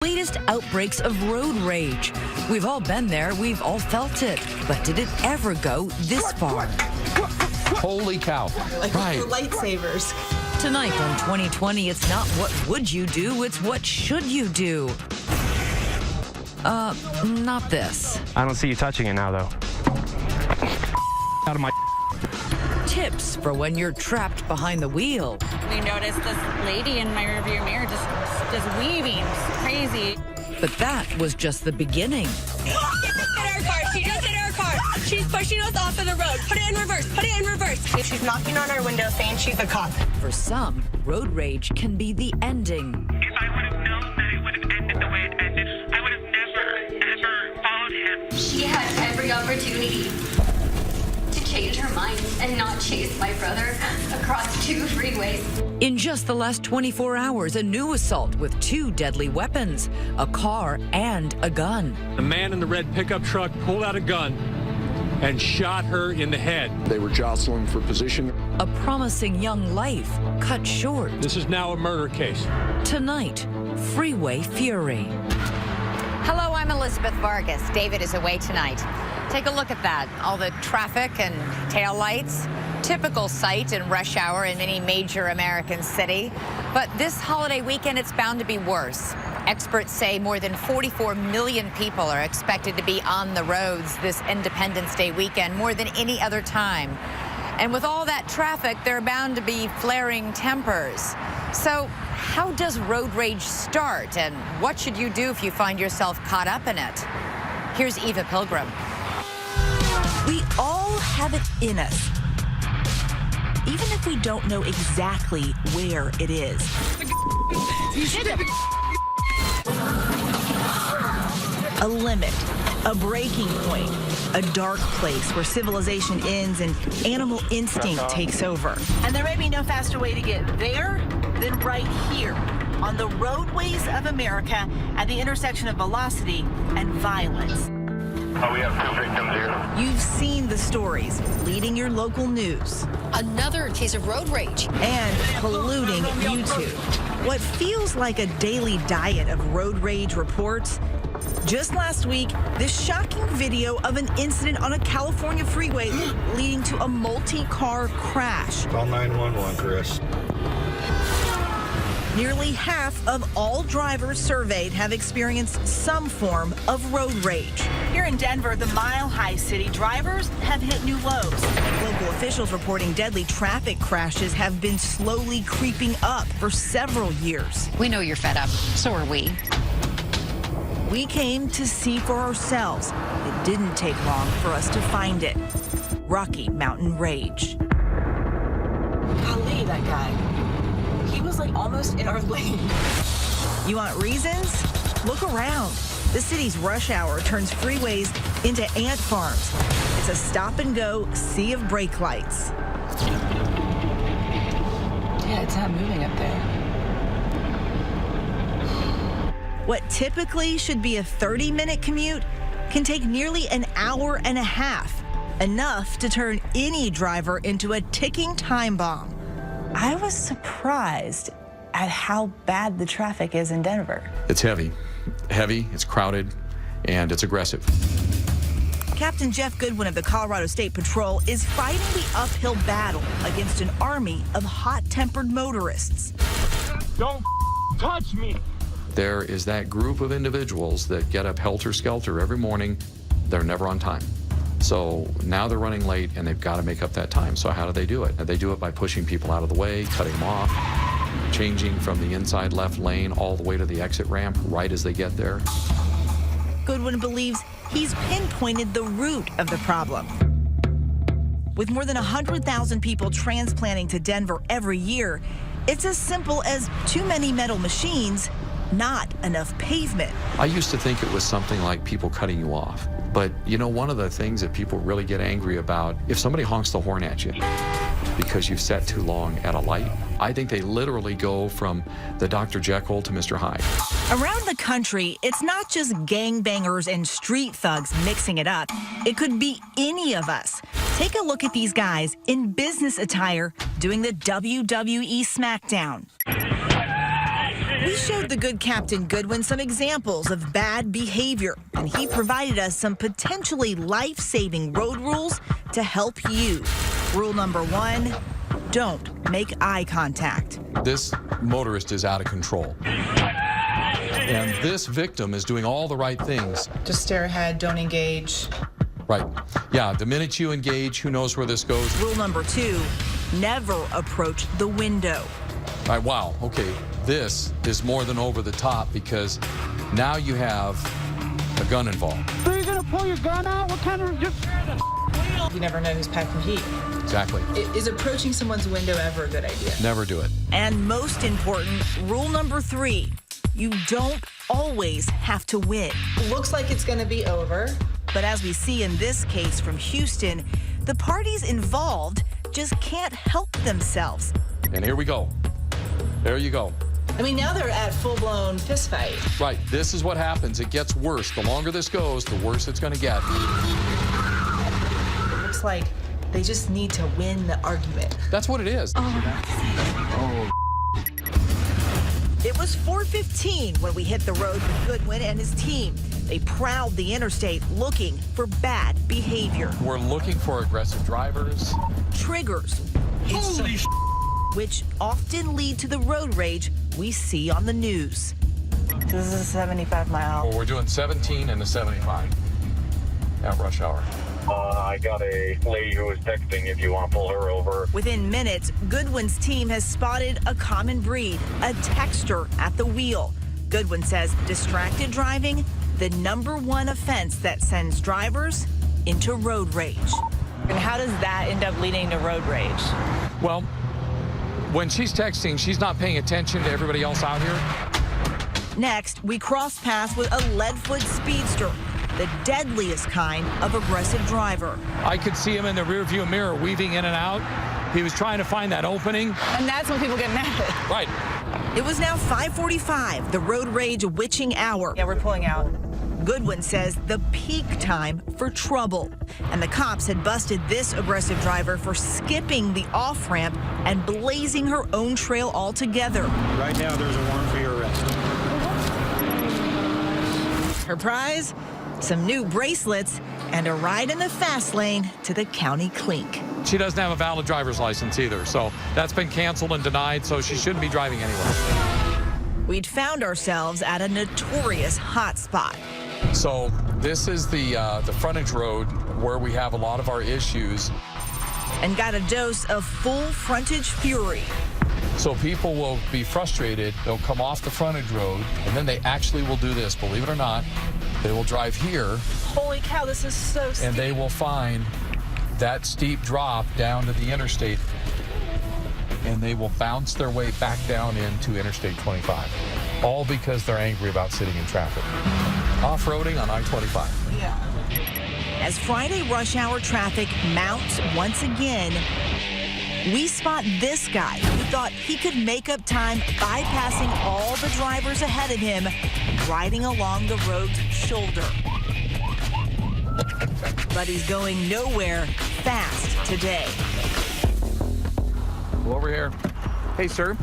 Latest outbreaks of road rage. We've all been there, we've all felt it. But did it ever go this far? Holy cow. Like right. Lightsabers. Tonight on 2020, it's not what would you do, it's what should you do. Not this. I don't see you touching it now, though. Out of my... Tips for when you're trapped behind the wheel. We noticed this lady in my rearview mirror just weaving. It's crazy. But that was just the beginning. Get our car. She just hit our car. She's pushing us off of the road. Put it in reverse. Put it in reverse. She's knocking on our window saying she's a cop. For some, road rage can be the ending. If I would have known that it would have ended the way it ended, I would have never, ever followed him. She had every opportunity to change her mind and not chase my brother across 2 freeways. In just the last 24 hours, a new assault with 2 deadly weapons, a car and a gun. The man in the red pickup truck pulled out a gun and shot her in the head. They were jostling for position. A promising young life cut short. This is now a murder case. Tonight, Freeway Fury. Hello, I'm Elizabeth Vargas. David is away tonight. Take a look at that. All the traffic and taillights. Typical sight in rush hour in any major American city. But this holiday weekend, it's bound to be worse. Experts say more than 44 million people are expected to be on the roads this Independence Day weekend, more than any other time. And with all that traffic, there are bound to be flaring tempers. So how does road rage start, and what should you do if you find yourself caught up in it? Here's Eva Pilgrim. We all have it in us, even if we don't know exactly where it is. A limit, a breaking point, a dark place where civilization ends and animal instinct takes over. And there may be no faster way to get there than right here on the roadways of America at the intersection of velocity and violence. Oh, we have 2 victims here. You've seen the stories leading your local news Another case of road rage. and polluting YouTube. What feels like a daily diet of road rage reports. Just last week, this shocking video of an incident on a California freeway leading to a multi-car crash. Call 911, Chris. Nearly half of all drivers surveyed have experienced some form of road rage. Here in Denver, the mile-high city, drivers have hit new lows. Local officials reporting deadly traffic crashes have been slowly creeping up for several years. We know you're fed up. So are we. We came to see for ourselves. It didn't take long for us to find it. Rocky Mountain Rage. Golly, that guy. He was like almost in our lane. You want reasons? Look around. The city's rush hour turns freeways into ant farms. It's a stop-and-go sea of brake lights. Yeah, it's not moving up there. What typically should be a 30-minute commute can take nearly an hour and a half, enough to turn any driver into a ticking time bomb. I was surprised at how bad the traffic is in Denver. It's heavy, it's crowded, and it's aggressive. Captain Jeff Goodwin of the Colorado State Patrol is fighting the uphill battle against an army of hot-tempered motorists. Don't touch me! There is that group of individuals that get up helter-skelter every morning. They're never on time. So now they're running late, and they've got to make up that time. So how do they do it? They do it by pushing people out of the way, cutting them off, changing from the inside left lane all the way to the exit ramp right as they get there. Goodwin believes he's pinpointed the root of the problem. With more than 100,000 people transplanting to Denver every year, it's as simple as too many metal machines, not enough pavement. I used to think it was something like people cutting you off. But, you know, one of the things that people really get angry about, if somebody honks the horn at you because you've sat too long at a light, I think they literally go from the Dr. Jekyll to Mr. Hyde. Around the country, it's not just gangbangers and street thugs mixing it up. It could be any of us. Take a look at these guys in business attire doing the WWE SmackDown. We showed the good Captain Goodwin some examples of bad behavior, and he provided us some potentially life-saving road rules to help you. Rule number 1, don't make eye contact. This motorist is out of control. And this victim is doing all the right things. Just stare ahead, don't engage. Right. Yeah, the minute you engage, who knows where this goes? Rule number 2, never approach the window. All right, wow, okay. This is more than over the top because now you have a gun involved. So you're gonna pull your gun out? What kind of... You never know who's packing heat. Exactly. Is approaching someone's window ever a good idea? Never do it. And most important, rule number 3, you don't always have to win. Looks like it's going to be over. But as we see in this case from Houston, the parties involved just can't help themselves. And here we go. There you go. I mean, now they're at full-blown fist fight. Right. This is what happens. It gets worse. The longer this goes, the worse it's going to get. It looks like they just need to win the argument. That's what it is. It was 4:15 when we hit the road with Goodwin and his team. They prowled the interstate looking for bad behavior. We're looking for aggressive drivers. Triggers. Which often lead to the road rage we see on the news. This is a 75 mile. Well, we're doing 17 and a 75 at rush hour. I got a lady who was texting if you want to pull her over. Within minutes, Goodwin's team has spotted a common breed, a texter at the wheel. Goodwin says distracted driving, the #1 offense that sends drivers into road rage. And how does that end up leading to road rage? Well, when she's texting, she's not paying attention to everybody else out here. Next, we cross paths with a lead-foot speedster, the deadliest kind of aggressive driver. I could see him in the rearview mirror weaving in and out. He was trying to find that opening. And that's when people get mad. Right. It was now 5:45, the road rage witching hour. Yeah, we're pulling out. Goodwin says the peak time for trouble. And the cops had busted this aggressive driver for skipping the off-ramp and blazing her own trail altogether. Right now, there's a warrant for your arrest. Her prize? Some new bracelets and a ride in the fast lane to the county clink. She doesn't have a valid driver's license either, so that's been canceled and denied, so she shouldn't be driving anywhere. We'd found ourselves at a notorious hot spot. So this is the frontage road where we have a lot of our issues. And got a dose of full frontage fury. So people will be frustrated. They'll come off the frontage road, and then they actually will do this, believe it or not. They will drive here. Holy cow, this is so steep. And they will find that steep drop down to the interstate, and they will bounce their way back down into Interstate 25, all because they're angry about sitting in traffic. Off-roading on I-25. Yeah. As Friday rush hour traffic mounts once again, we spot this guy who thought he could make up time bypassing all the drivers ahead of him, riding along the road's shoulder. But he's going nowhere fast today. Pull over here. Hey, sir,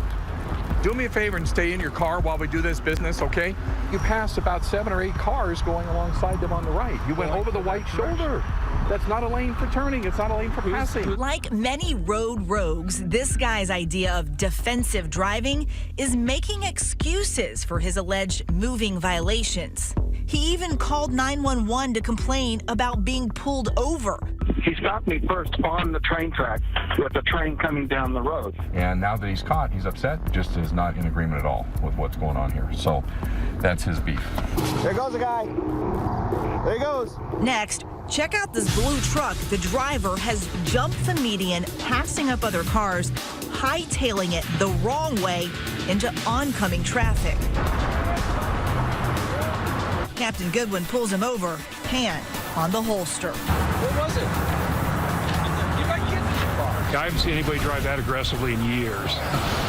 do me a favor and stay in your car while we do this business, okay? You passed about 7 or 8 cars going alongside them on the right. You went over the white shoulder. That's not a lane for turning. It's not a lane for passing. Like many road rogues, this guy's idea of defensive driving is making excuses for his alleged moving violations. He even called 911 to complain about being pulled over. He stopped me first on the train track with the train coming down the road. And now that he's caught, he's upset, just is not in agreement at all with what's going on here. So that's his beef. There goes a guy. There he goes. Next, check out this blue truck. The driver has jumped the median, passing up other cars, hightailing it the wrong way into oncoming traffic. Captain Goodwin pulls him over, hand on the holster. What was it? You got kids in the car. I haven't seen anybody drive that aggressively in years.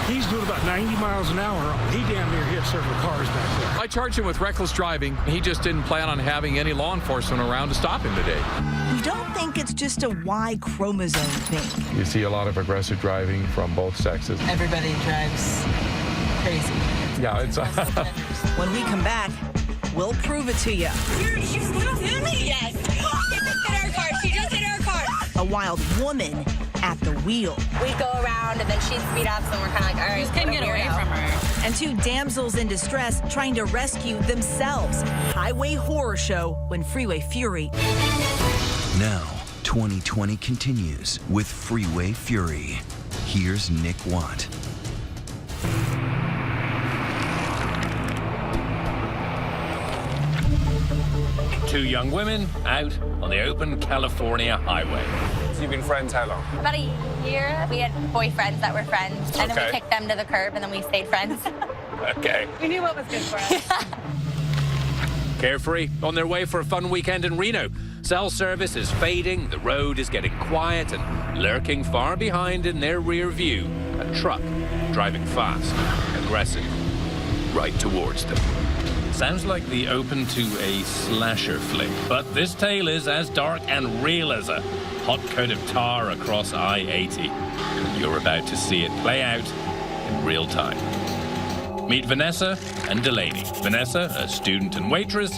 He's doing about 90 miles an hour. He damn near hit several cars back there. I charged him with reckless driving. He just didn't plan on having any law enforcement around to stop him today. We don't think it's just a Y chromosome thing. You see a lot of aggressive driving from both sexes. Everybody drives crazy. Yeah, it's... When we come back, we'll prove it to you. Dude, she's gonna hit me. Yes. She just hit our car. She just hit our car. A wild woman at the wheel. We go around and then she'd speed up, so we're kind of like, all right, Just couldn't get away from her. And two damsels in distress trying to rescue themselves. Highway horror show when Freeway Fury. Now, 2020 continues with Freeway Fury. Here's Nick Watt. Two young women out on the open California highway. So you've been friends how long? About a year. We had boyfriends that were friends, and then Okay. we kicked them to the curb, and then we stayed friends. Okay. We knew what was good for us. Carefree, on their way for a fun weekend in Reno. Cell service is fading, the road is getting quiet, and lurking far behind in their rear view, a truck driving fast, aggressive, right towards them. Sounds like the open to a slasher flick, but this tale is as dark and real as a hot coat of tar across I-80. You're about to see it play out in real time. Meet Vanessa and Delaney. Vanessa, a student and waitress.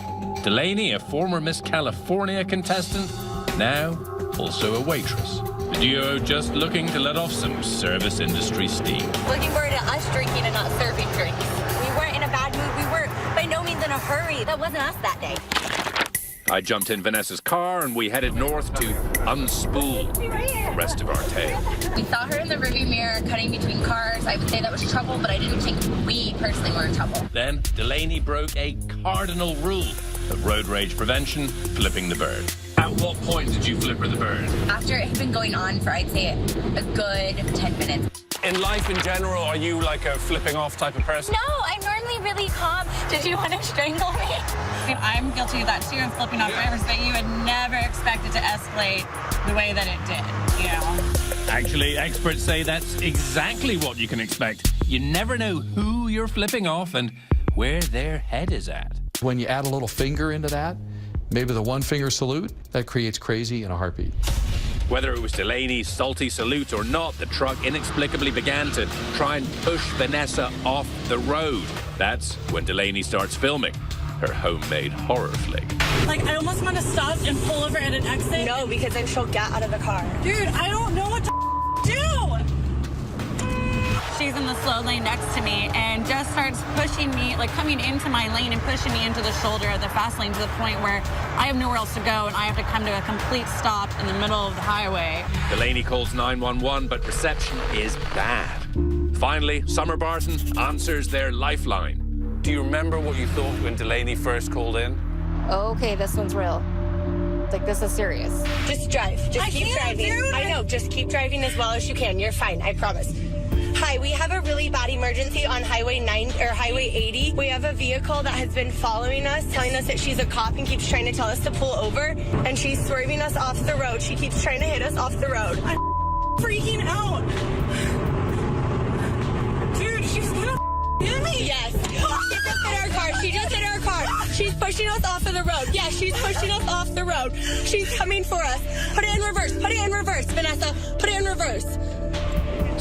Delaney, a former Miss California contestant, now also a waitress. The duo just looking to let off some service industry steam. Looking forward to us drinking and not serving drinks. We weren't in a bad mood. We were by no means in a hurry. That wasn't us that day. I jumped in Vanessa's car and we headed north to unspool the rest of our tale. We saw her in the rearview mirror cutting between cars. I would say that was trouble, but I didn't think we personally were in trouble. Then Delaney broke a cardinal rule of road rage prevention, flipping the bird. At what point did you flip her the bird? After it had been going on for, I'd say, a good 10 minutes. In life in general, are you like a flipping off type of person? No, I'm normally really calm. Did you want to strangle me? I'm guilty of that too, of flipping off drivers, but you would never expect it to escalate the way that it did, you know? Actually, experts say that's exactly what you can expect. You never know who you're flipping off and where their head is at. When you add a little finger into that, maybe the one finger salute, that creates crazy in a heartbeat. Whether it was Delaney's salty salute or not, the truck inexplicably began to try and push Vanessa off the road. That's when Delaney starts filming her homemade horror flick. Like, I almost want to stop and pull over at an exit. No, because then she'll get out of the car. Dude, I don't know what to do. She's in the slow lane next to me and just starts pushing me, like coming into my lane and pushing me into the shoulder of the fast lane to the point where I have nowhere else to go and I have to come to a complete stop in the middle of the highway. Delaney calls 911, but reception is bad. Finally, Summer Barton answers their lifeline. Do you remember what you thought when Delaney first called in? Okay, this one's real. Like, this is serious. Just drive. Just keep driving. I know. Just keep driving as well as you can. You're fine. I promise. Hi, we have a really bad emergency on Highway 9 or Highway 80. We have a vehicle that has been following us, telling us that she's a cop and keeps trying to tell us to pull over, and she's swerving us off the road. She keeps trying to hit us off the road. I'm freaking out. Dude, she's gonna hit me. Yes. She just hit our car. She just hit our car. She's pushing us off of the road. Yeah, she's pushing us off the road. She's coming for us. Put it in reverse. Put it in reverse, Vanessa. Put it in reverse.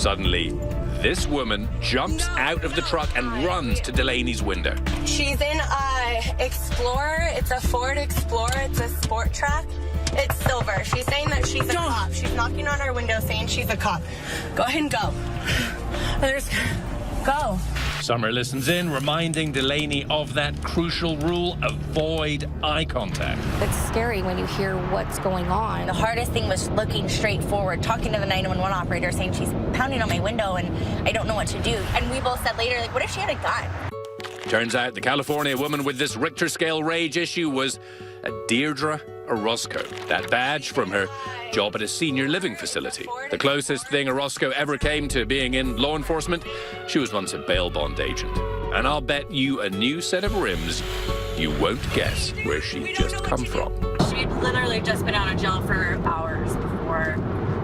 Suddenly, this woman jumps out of the truck and runs to Delaney's window. She's in a Explorer. It's a Ford Explorer. It's a sport track. It's silver. She's saying that she's a cop. She's knocking on our window saying she's a cop. Go ahead and go. Go. Summer listens in, reminding Delaney of that crucial rule: avoid eye contact. It's scary when you hear what's going on. The hardest thing was looking straight forward, talking to the 911 operator, saying she's pounding on my window and I don't know what to do. And we both said later, like, what if she had a gun? Turns out the California woman with this Richter scale rage issue was a Deirdre Orozco, that badge from her job at a senior living facility. The closest thing Orozco ever came to being in law enforcement, she was once a bail bond agent. And I'll bet you a new set of rims, you won't guess where she just come from. She'd literally just been out of jail for hours before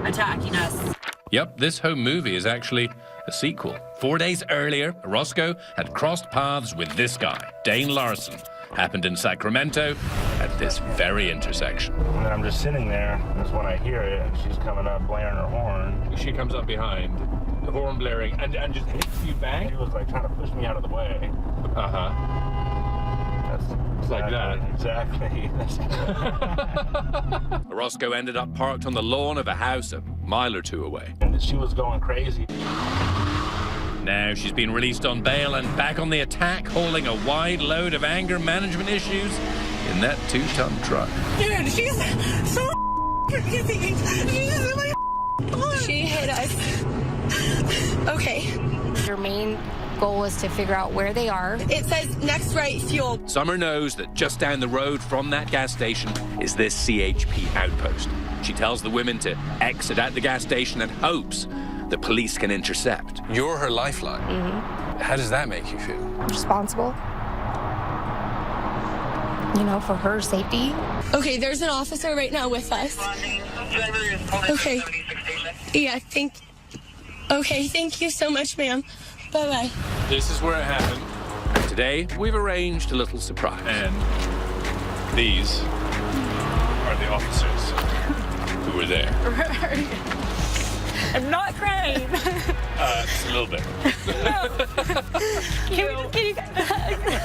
attacking us. Yep, this home movie is actually a sequel. 4 days earlier, Orozco had crossed paths with this guy, Dane Larson. Happened in Sacramento at this very intersection. And I'm just sitting there, and that's when I hear it, and she's coming up blaring her horn. She comes up behind. horn blaring, and just hits you back. He was like trying to push me out of the way. It's like that. Exactly. Orozco ended up parked on the lawn of a house a mile or two away. And she was going crazy. Now she's been released on bail and back on the attack, hauling a wide load of anger management issues in that 2-ton truck. Dude, she's so crazy. She hit us. Okay. Your main goal is to figure out where they are. It says next right fuel. Summer knows that just down the road from that gas station is this CHP outpost. She tells the women to exit out the gas station and hopes the police can intercept. You're her lifeline. How does that make you feel? Responsible. You know, for her safety. Okay, there's an officer right now with us. Okay. Yeah, okay, thank you so much, ma'am. Bye-bye. This is where it happened. Today, we've arranged a little surprise. And these are the officers who were there. I'm not crying. Just a little bit. Can you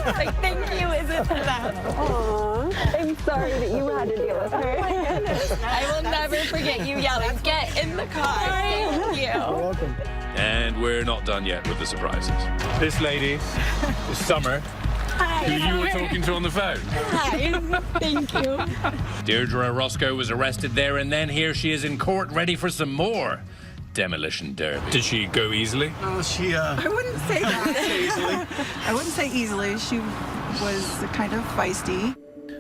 like, thank you, is it that? Aww. I'm sorry that you had to deal with her. Oh my goodness. I will never forget you yelling, "Get in the car." Thank you. You're welcome. And we're not done yet with the surprises. This lady is Summer, Hi. who you were talking to on the phone. Hi. Thank you. Deirdre Orozco was arrested there, and then here she is in court ready for some more demolition derby. Did she go easily? Oh, she, I wouldn't say that. I wouldn't say easily. She was kind of feisty.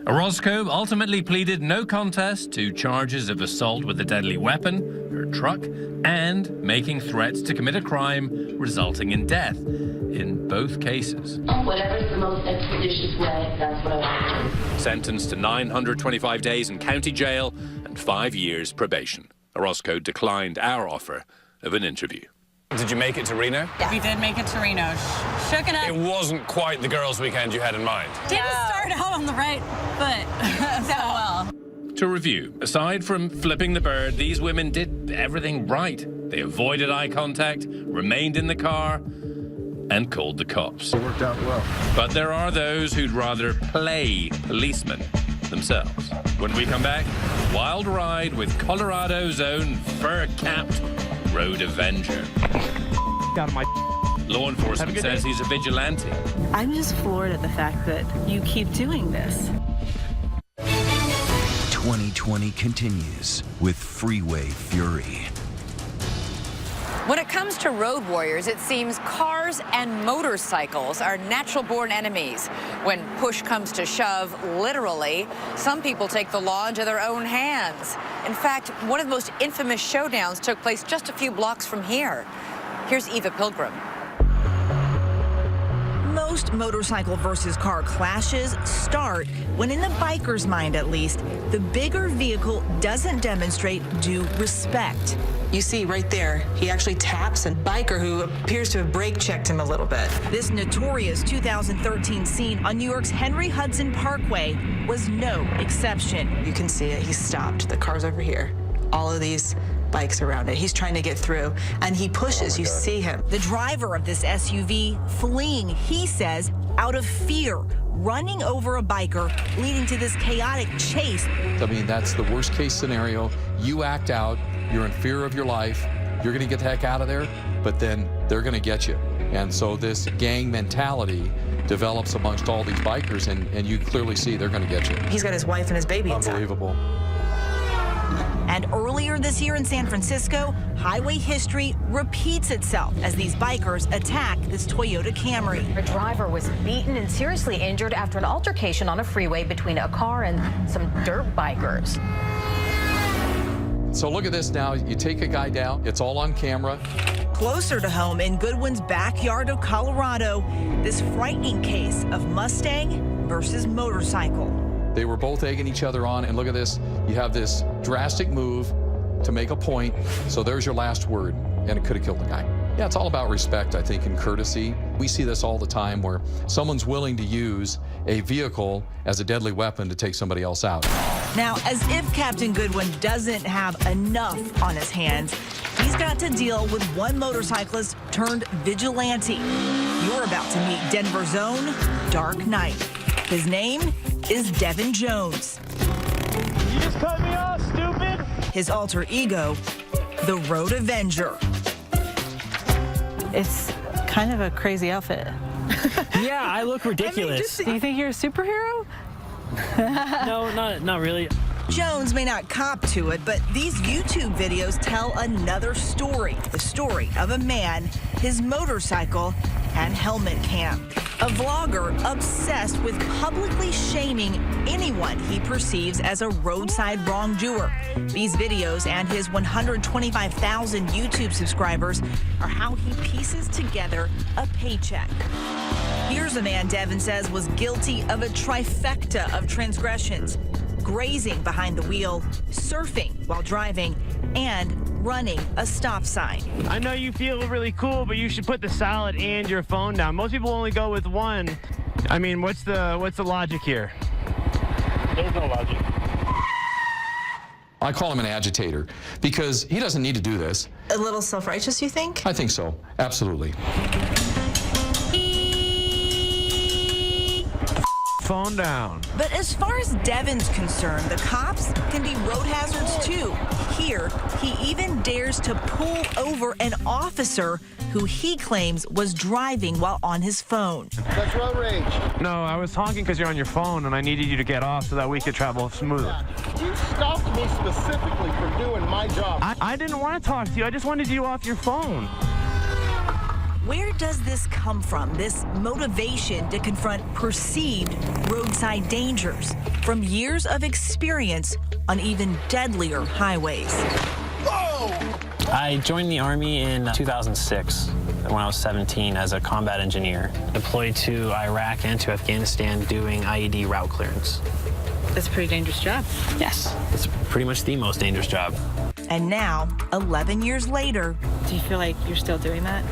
Orozco ultimately pleaded no contest to charges of assault with a deadly weapon, her truck, and making threats to commit a crime resulting in death in both cases. Whatever's the most expeditious way, that's what I want to do. Sentenced to 925 days in county jail and 5 years probation. Orozco declined our offer of an interview. Did you make it to Reno? Yeah. We did make it to Reno. Shook it up. It wasn't quite the girls' weekend you had in mind. Didn't start out on the right foot so well. To review, aside from flipping the bird, these women did everything right. They avoided eye contact, remained in the car, and called the cops. It worked out well. But there are those who'd rather play policemen themselves. When we come back, wild ride with Colorado's own fur-capped road avenger. Out of my Law enforcement says he's a vigilante. I'm just floored at the fact that you keep doing this. 2020 continues with Freeway Fury. When it comes to road warriors, it seems cars and motorcycles are natural-born enemies. When push comes to shove, literally, some people take the law into their own hands. In fact, one of the most infamous showdowns took place just a few blocks from here. Here's Eva Pilgrim. Most motorcycle versus car clashes start when, in the biker's mind at least, the bigger vehicle doesn't demonstrate due respect. You see right there, he actually taps a biker who appears to have brake checked him a little bit. This notorious 2013 scene on New York's Henry Hudson Parkway was no exception. You can see it. He's stopped. The car's over here. All of these bikes around it. He's trying to get through, and he pushes. You see him. The driver of this SUV fleeing, he says, out of fear, running over a biker, leading to this chaotic chase. I mean, that's the worst case scenario. You act out, you're in fear of your life, you're gonna get the heck out of there, but then they're gonna get you. And so this gang mentality develops amongst all these bikers, and you clearly see they're gonna get you. He's got his wife and his baby inside. Unbelievable. And earlier this year in San Francisco, highway history repeats itself as these bikers attack this Toyota Camry. A driver was beaten and seriously injured after an altercation on a freeway between a car and some dirt bikers. So look at this now. You take a guy down. It's all on camera. Closer to home in Goodwin's backyard of Colorado, this frightening case of Mustang versus motorcycle. They were both egging each other on, and look at this. You have this drastic move to make a point, so there's your last word, and it could have killed the guy. Yeah, it's all about respect, I think, and courtesy. We see this all the time where someone's willing to use a vehicle as a deadly weapon to take somebody else out. Now, as if Captain Goodwin doesn't have enough on his hands, He's got to deal with one motorcyclist turned vigilante. You're about to meet Denver's own Dark Knight. His name is Devin Jones. You just cut me off, stupid. His alter ego, the Road Avenger. It's kind of a crazy outfit. Yeah, I look ridiculous. Do you think you're a superhero? No, not really. Jones may not cop to it, but these YouTube videos tell another story. The story of a man, his motorcycle, and helmet cam. A vlogger obsessed with publicly shaming anyone he perceives as a roadside wrongdoer. These videos and his 125,000 YouTube subscribers are how he pieces together a paycheck. Here's a man Devin says was guilty of a trifecta of transgressions: grazing behind the wheel, surfing while driving, and running a stop sign. I know you feel really cool, but you should put the salad and your phone down. Most people only go with one. I mean, what's the logic here? There's no logic. I call him an agitator because he doesn't need to do this. A little self-righteous, you think? I think so, absolutely. Phone down. But as far as Devin's concerned, the cops can be road hazards too. Here, he even dares to pull over an officer who he claims was driving while on his phone. That's road rage. No, I was honking because you're on your phone and I needed you to get off so that we could travel smoother. You stopped me specifically for doing my job. I didn't want to talk to you. I just wanted you off your phone. Where does this come from, this motivation to confront perceived roadside dangers? From years of experience on even deadlier highways. I joined the Army in 2006 when I was 17 as a combat engineer. Deployed to Iraq and to Afghanistan doing IED route clearance. That's a pretty dangerous job. Yes, it's pretty much the most dangerous job. And now, 11 years later, Do you feel like you're still doing that?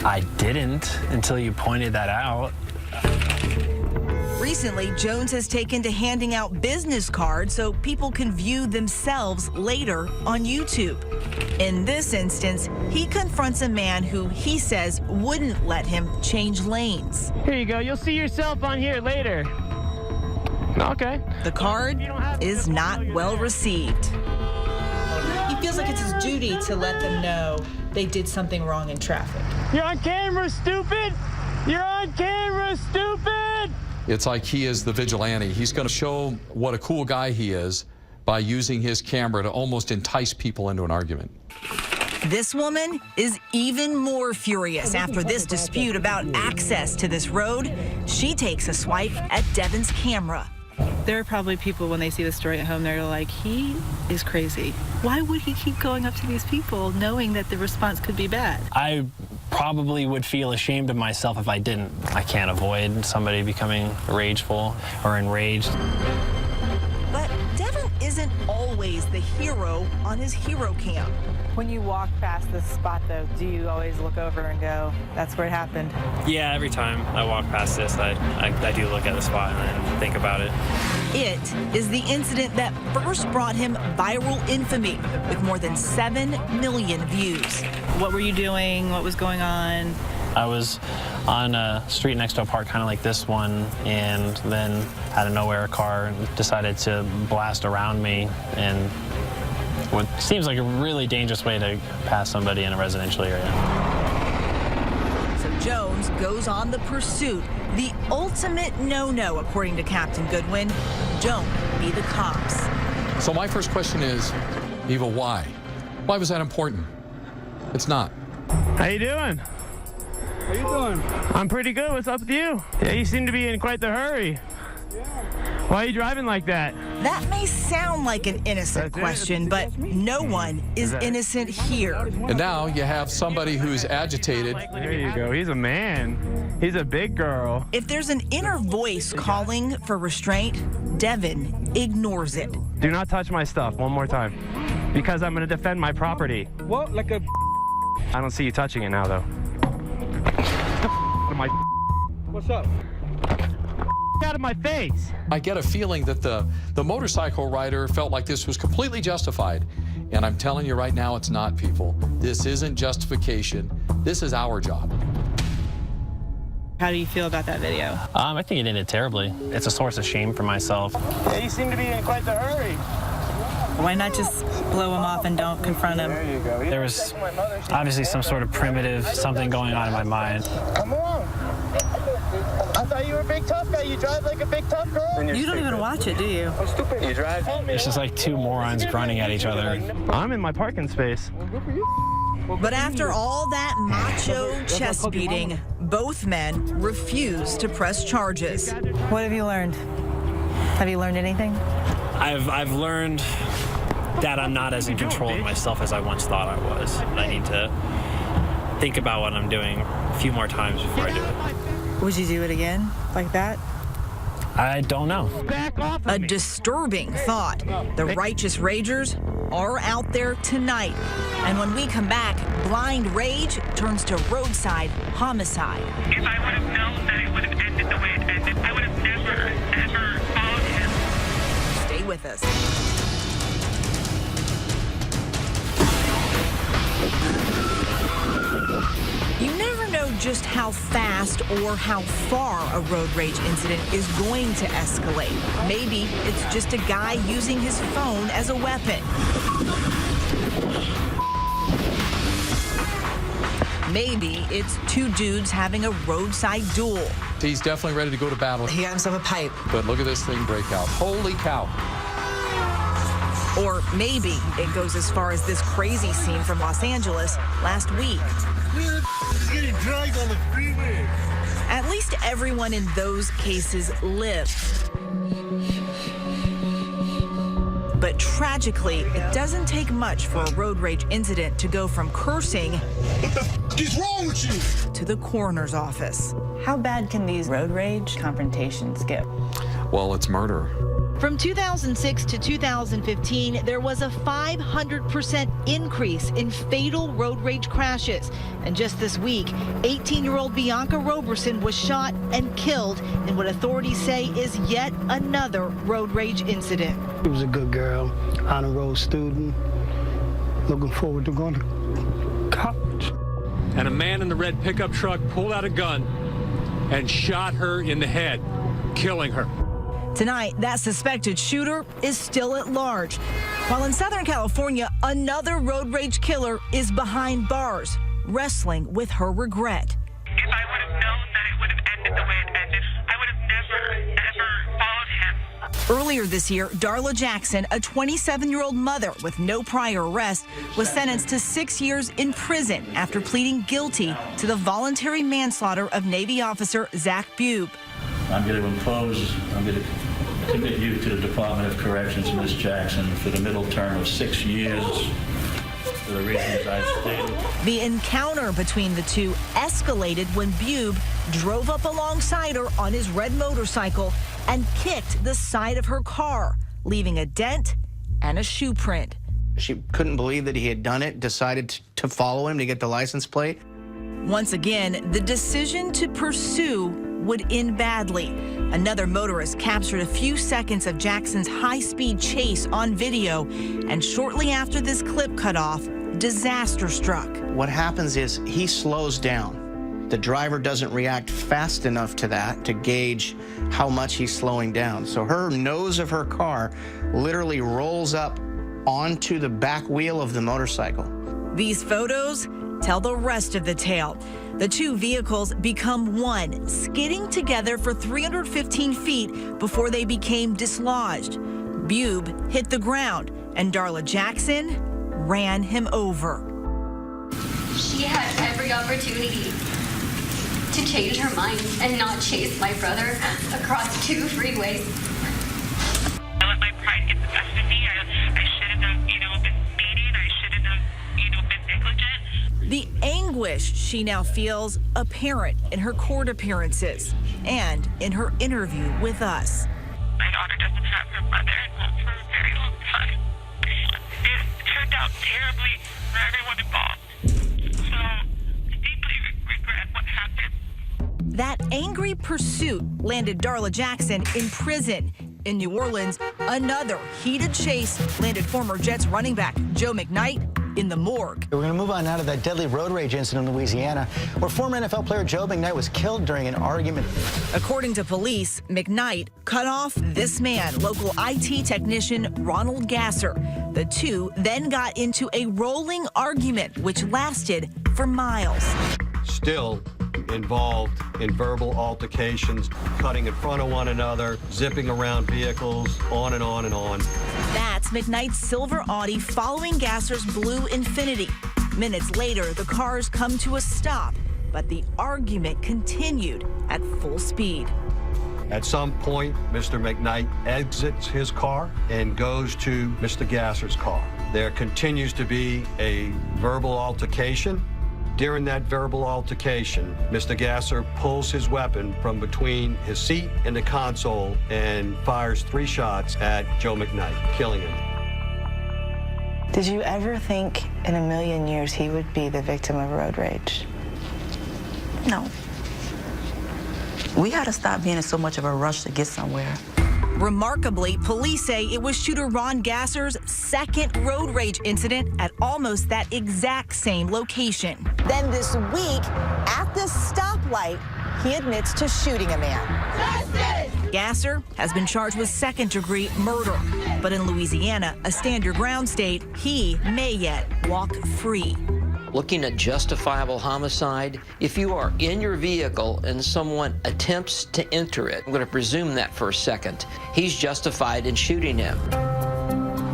I didn't until you pointed that out. recently, Jones has taken to handing out business cards so people can view themselves later on YouTube. In this instance, he confronts a man who he says wouldn't let him change lanes. Here you go. You'll see yourself on here later. Okay. The card is not well received. He feels like it's his duty to let them know they did something wrong in traffic. You're on camera, stupid! You're on camera, stupid! It's like he is the vigilante. He's going to show what a cool guy he is by using his camera to almost entice people into an argument. This woman is even more furious after this dispute about access to this road. She takes a swipe at Devin's camera. There are probably people, when they see the story at home, they're like, he is crazy. Why would he keep going up to these people knowing that the response could be bad? I probably would feel ashamed of myself if I didn't. I can't avoid somebody becoming rageful or enraged. But Devin isn't always the hero on his hero cam. When you walk past this spot, though, do you always look over and go, that's where it happened? Yeah, every time I walk past this, I do look at the spot and then think about it. It is the incident that first brought him viral infamy with more than 7 million views. What were you doing? What was going on? I was on a street next to a park kind of like this one, and then out of nowhere a car decided to blast around me, and what seems like a really dangerous way to pass somebody in a residential area. So Jones goes on the pursuit, the ultimate no-no, according to Captain Goodwin. Don't be the cops. So my first question is, Eva, why? Why was that important? It's not. How you doing? How you doing? I'm pretty good. What's up with you? Yeah, you seem to be in quite the hurry. Why are you driving like that? That may sound like an innocent question, but no one is innocent here. And now you have somebody who's agitated. There you go. He's a man. He's a big girl. If there's an inner voice calling for restraint, Devin ignores it. Do not touch my stuff one more time, because I'm going to defend my property. What? Like a... I don't see you touching it now, though. What's up? Out of my face. I get a feeling that the motorcycle rider felt like this was completely justified And I'm telling you right now, it's not, people. This isn't justification. This is our job. How do you feel about that video? I think it ended terribly. It's a source of shame for myself. Yeah, you seem to be in quite the hurry. Why not just blow him off and don't confront him? There you go. There was obviously some sort of primitive something going on in my mind. Come on. I thought you were a big tough guy. You drive like a big tough girl. You don't even watch it, do you? I'm stupid. You drive. It's just like two morons grunting at each other. I'm in my parking space. But after all that macho chest beating, both men refuse to press charges. What have you learned? Have you learned anything? I've learned that I'm not as in control of myself as I once thought I was. I need to think about what I'm doing a few more times before I do it. Would you do it again, like that? I don't know. A disturbing thought. The righteous ragers are out there tonight. And when we come back, blind rage turns to roadside homicide. If I would have known that it would have ended the way it ended, I would have never, ever followed him. Stay with us. You never know just how fast or how far a road rage incident is going to escalate. Maybe it's just a guy using his phone as a weapon. Maybe it's two dudes having a roadside duel. He's definitely ready to go to battle. He got himself a pipe. But look at this thing break out. Holy cow. Or maybe it goes as far as this crazy scene from Los Angeles last week. He's getting dragged on the freeway. At least everyone in those cases lived. But tragically, it doesn't take much for a road rage incident to go from cursing What the f is wrong with you? to the coroner's office. How bad can these road rage confrontations get? Well, it's murder. From 2006 to 2015, there was a 500% increase in fatal road rage crashes. And just this week, 18-year-old Bianca Roberson was shot and killed in what authorities say is yet another road rage incident. She was a good girl, honor roll student, looking forward to going to college. And a man in the red pickup truck pulled out a gun and shot her in the head, killing her. Tonight, that suspected shooter is still at large. While in Southern California, another road rage killer is behind bars, wrestling with her regret. If I would have known that it would have ended the way it ended, I would have never, ever followed him. Earlier this year, Darla Jackson, a 27-year-old mother with no prior arrest, was sentenced to 6 years in prison after pleading guilty to the voluntary manslaughter of Navy officer Zach Bube. I'm going to commit you to the Department of Corrections, Ms. Jackson, for the middle term of 6 years for the reasons I've stated. The encounter between the two escalated when Bube drove up alongside her on his red motorcycle and kicked the side of her car, leaving a dent and a shoe print. She couldn't believe that he had done it, decided to follow him to get the license plate. Once again, the decision to pursue would end badly. Another motorist captured a few seconds of Jackson's high-speed chase on video, and shortly after this clip cut off, disaster struck. What happens is he slows down. The driver doesn't react fast enough to that to gauge how much he's slowing down. So her nose of her car literally rolls up onto the back wheel of the motorcycle. These photos tell the rest of the tale. The two vehicles become one, skidding together for 315 feet before they became dislodged. Bube hit the ground, and Darla Jackson ran him over. She had every opportunity to change her mind and not chase my brother across 2 freeways. I let my pride get the best of me. I shouldn't have, been speeding. I shouldn't have, been negligent. The anguish she now feels apparent in her court appearances and in her interview with us. My daughter doesn't have her mother and not for a very long time. It turned out terribly for everyone involved. So I deeply regret what happened. That angry pursuit landed Darla Jackson in prison. In New Orleans, another heated chase landed former Jets running back Joe McKnight in the morgue. We're going to move on now to that deadly road rage incident in Louisiana, where former NFL player Joe McKnight was killed during an argument. According to police, McKnight cut off this man, local IT technician Ronald Gasser. The two then got into a rolling argument, which lasted for miles. Still involved in verbal altercations, cutting in front of one another, zipping around vehicles, on and on and on. That's McKnight's silver Audi following Gasser's blue Infiniti. Minutes later, the cars come to a stop, but the argument continued at full speed. At some point, Mr. McKnight exits his car and goes to Mr. Gasser's car. There continues to be a verbal altercation. During that verbal altercation, Mr. Gasser pulls his weapon from between his seat and the console and fires 3 shots at Joe McKnight, killing him. Did you ever think in a million years he would be the victim of road rage? No. We got to stop being in so much of a rush to get somewhere. Remarkably, police say it was shooter Ron Gasser's second road rage incident at almost that exact same location. Then this week, at the stoplight, he admits to shooting a man. Justice! Gasser has been charged with second-degree murder. But in Louisiana, a stand-your-ground state, he may yet walk free. Looking at justifiable homicide, if you are in your vehicle and someone attempts to enter it, I'm going to presume that for a second, he's justified in shooting him.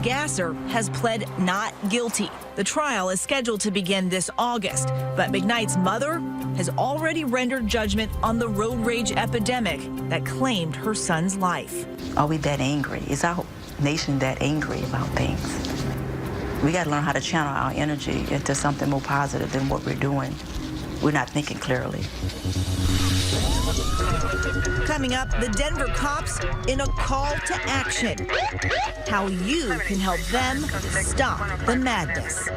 Gasser has pled not guilty. The trial is scheduled to begin this August, but McKnight's mother has already rendered judgment on the road rage epidemic that claimed her son's life. Are we that angry? Is our nation that angry about things? We got to learn how to channel our energy into something more positive than what we're doing. We're not thinking clearly. Coming up, the Denver cops in a call to action. How you can help them stop the madness.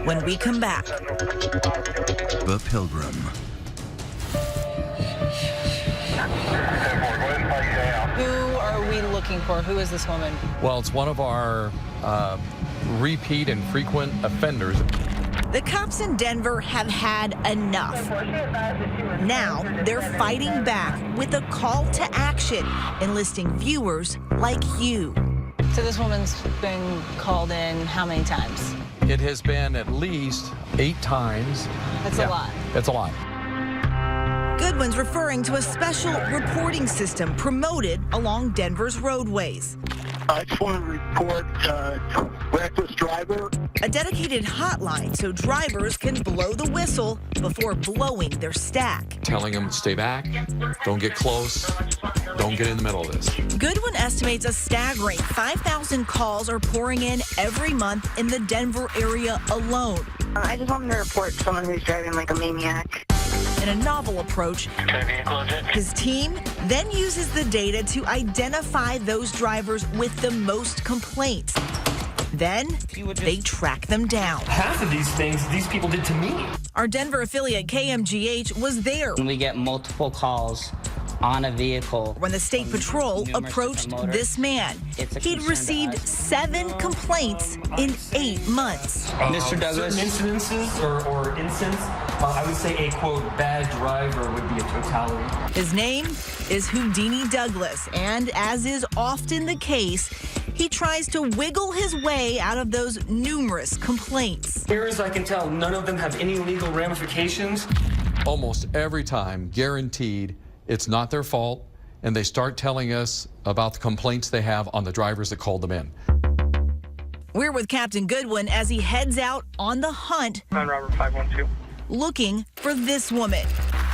When we come back. The Pilgrim. Who are we looking for? Who is this woman? Well, it's one of our repeat and frequent offenders. The cops in Denver have had enough. Now they're fighting back with a call to action, enlisting viewers like you. So this woman's been called in how many times? It has been at least 8 times. That's a lot. That's a lot. Goodwin's referring to a special reporting system promoted along Denver's roadways. I just want to report reckless driver. A dedicated hotline so drivers can blow the whistle before blowing their stack. Telling them, stay back, don't get close, don't get in the middle of this. Goodwin estimates a staggering 5,000 calls are pouring in every month in the Denver area alone. I just wanted to report someone who's driving like a maniac. In a novel approach, his team then uses the data to identify those drivers with the most complaints. Then they track them down. Half of these things these people did to me. Our Denver affiliate KMGH was there when we get multiple calls on a vehicle. When the state patrol approached this man, he'd received 7 complaints in 8 months. Mr. Douglas. Certain incidences or instance, I would say a, quote, bad driver would be a totality. His name is Houdini Douglas, and as is often the case, he tries to wiggle his way out of those numerous complaints. Here, as I can tell, none of them have any legal ramifications. Almost every time, guaranteed, it's not their fault, and they start telling us about the complaints they have on the drivers that called them in. We're with Captain Goodwin as he heads out on the hunt, Robert 512, looking for this woman,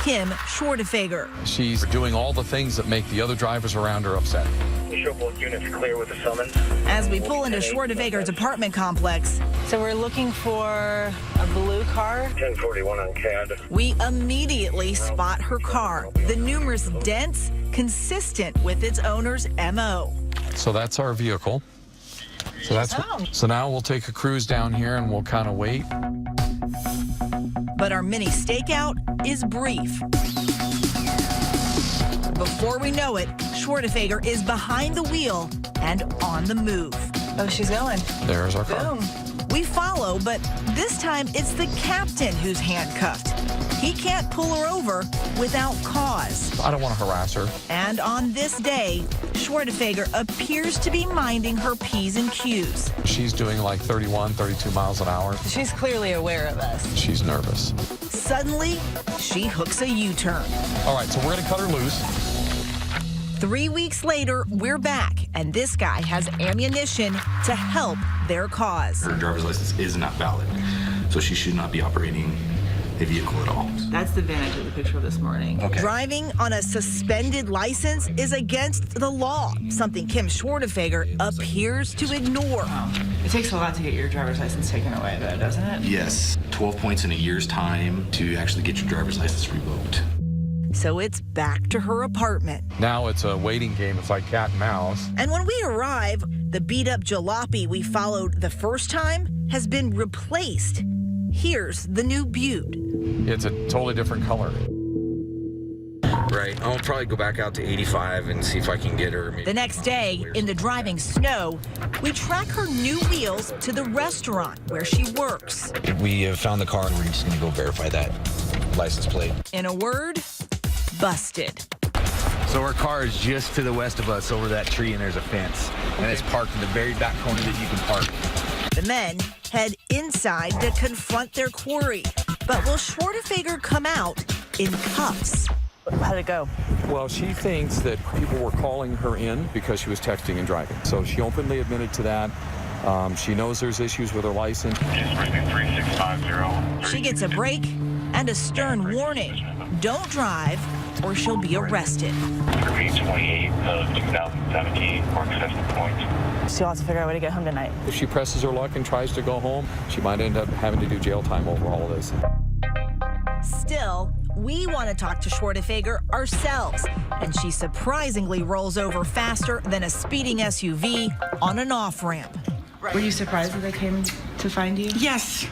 Kim Schwartefeger. She's doing all the things that make the other drivers around her upset. We show both units clear with the summons. As we pull into Schwartefeger's apartment complex. So we're looking for a blue car. 1041 on CAD. We immediately spot her car. The numerous dents consistent with its owner's MO. So that's our vehicle. So now we'll take a cruise down here and we'll kind of wait. But our mini stakeout is brief. Before we know it, Schwarzenegger is behind the wheel and on the move. Oh, she's going. There's our car. Boom. We follow, but this time it's the captain who's handcuffed. He can't pull her over without cause. I don't want to harass her. And on this day, Schwarzenegger appears to be minding her P's and Q's. She's doing like 31, 32 miles an hour. She's clearly aware of us. She's nervous. Suddenly, she hooks a U-turn. All right, so we're going to cut her loose. 3 weeks later, we're back, and this guy has ammunition to help their cause. Her driver's license is not valid, so she should not be operating a vehicle at all. That's the advantage of the picture of this morning. Okay. Driving on a suspended license is against the law, something Kim Schwarzenegger appears to ignore. It takes a lot to get your driver's license taken away, though, doesn't it? Yes, 12 points in a year's time to actually get your driver's license revoked. So it's back to her apartment. Now it's a waiting game. It's like cat and mouse. And when we arrive, the beat-up jalopy we followed the first time has been replaced. Here's the new Butte. It's a totally different color. Right, I'll probably go back out to 85 and see if I can get her. The next day, in the driving snow, we track her new wheels to the restaurant where she works. We have found the car and we're just going to go verify that license plate. In a word, busted. So our car is just to the west of us over that tree, and there's a fence. And it's parked in the very back corner that you can park. The men head inside to confront their quarry. But will Schwarzenegger come out in cuffs? How'd it go? Well, she thinks that people were calling her in because she was texting and driving. So she openly admitted to that. She knows there's issues with her license. She gets a break and a stern warning. Don't drive or she'll be arrested. 28 of 2017 for excessive points. She'll have to figure out a way to get home tonight. If she presses her luck and tries to go home, she might end up having to do jail time over all of this. Still, we want to talk to Schwarzenegger ourselves, and she surprisingly rolls over faster than a speeding SUV on an off-ramp. Were you surprised that they came to find you? Yes.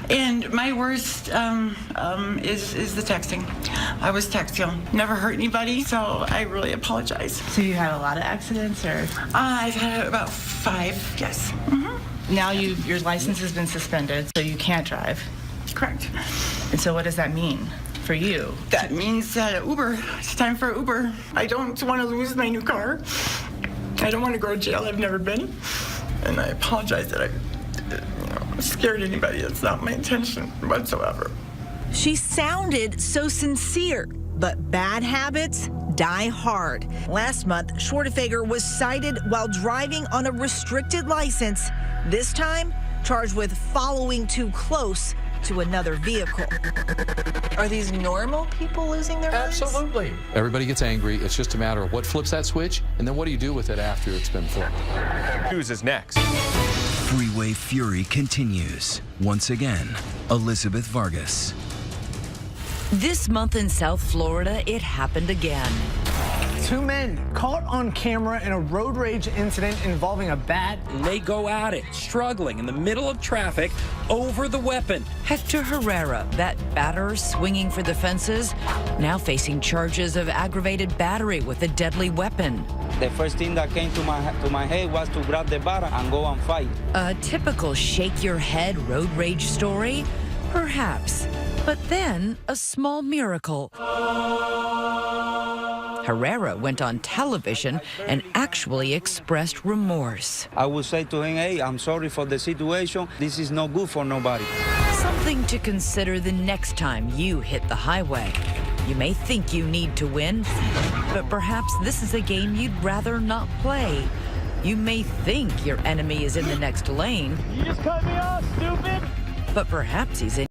And my worst is the texting. I was texting. Never hurt anybody, so I really apologize. So you had a lot of accidents, or? I've had about 5, yes. Mm-hmm. Now your license has been suspended, so you can't drive. Correct. And so what does that mean for you? That means that Uber, it's time for Uber. I don't want to lose my new car. I don't want to go to jail. I've never been. And I apologize that I scared anybody. It's not my intention whatsoever. She sounded so sincere, but bad habits die hard. Last month, Schwarzenegger was cited while driving on a restricted license, this time charged with following too close to another vehicle. Are these normal people losing their minds? Absolutely. Everybody gets angry. It's just a matter of what flips that switch, and then what do you do with it after it's been flipped? News is next. Freeway fury continues. Once again, Elizabeth Vargas. This month in South Florida, it happened again. 2 men caught on camera in a road rage incident involving a bat. They go at it, struggling in the middle of traffic over the weapon. Hector Herrera, that batter swinging for the fences, now facing charges of aggravated battery with a deadly weapon. The first thing that came to my head was to grab the bat and go and fight. A typical shake-your-head road rage story? Perhaps. But then, a small miracle. Herrera went on television and actually expressed remorse. I would say to him, hey, I'm sorry for the situation. This is no good for nobody. Something to consider the next time you hit the highway. You may think you need to win, but perhaps this is a game you'd rather not play. You may think your enemy is in the next lane. You just cut me off, stupid! But perhaps he's in